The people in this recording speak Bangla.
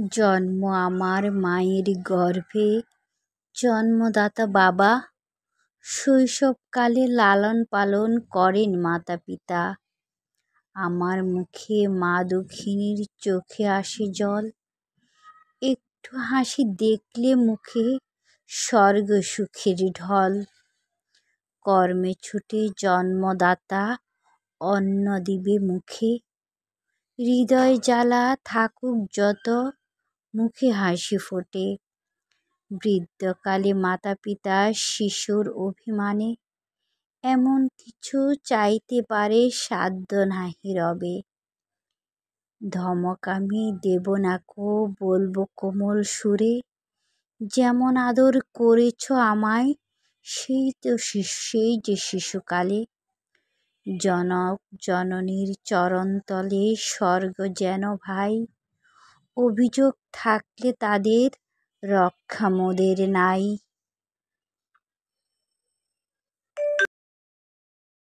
জন্ম আমার মায়ের গর্ভে, জন্মদাতা বাবা। শৈশবকালে লালন পালন করেন মাতা পিতা। আমার মুখে মা দুঃখিনীর চোখে আসে জল। একটু হাসি দেখলে মুখে স্বর্গ সুখের ঢল। কর্মে ছুটে জন্মদাতা অন্ন দিবে মুখে। হৃদয় জ্বালা থাকুক যত, মুখে হাসি ফোটে। বৃদ্ধকালে মাতা পিতা শিশুর অভিমানে এমন কিছু চাইতে পারে সাধ্য নাহি রবে। ধমক আমি দেব না কো, বলবো কোমল সুরে, যেমন আদর করেছ আমায় সেই যে শিশুকালে। জনক জননীর চরণতলে স্বর্গ যেন ভাই, অভিযোগ থাকলে তাদের রক্ষা মোদের নাই।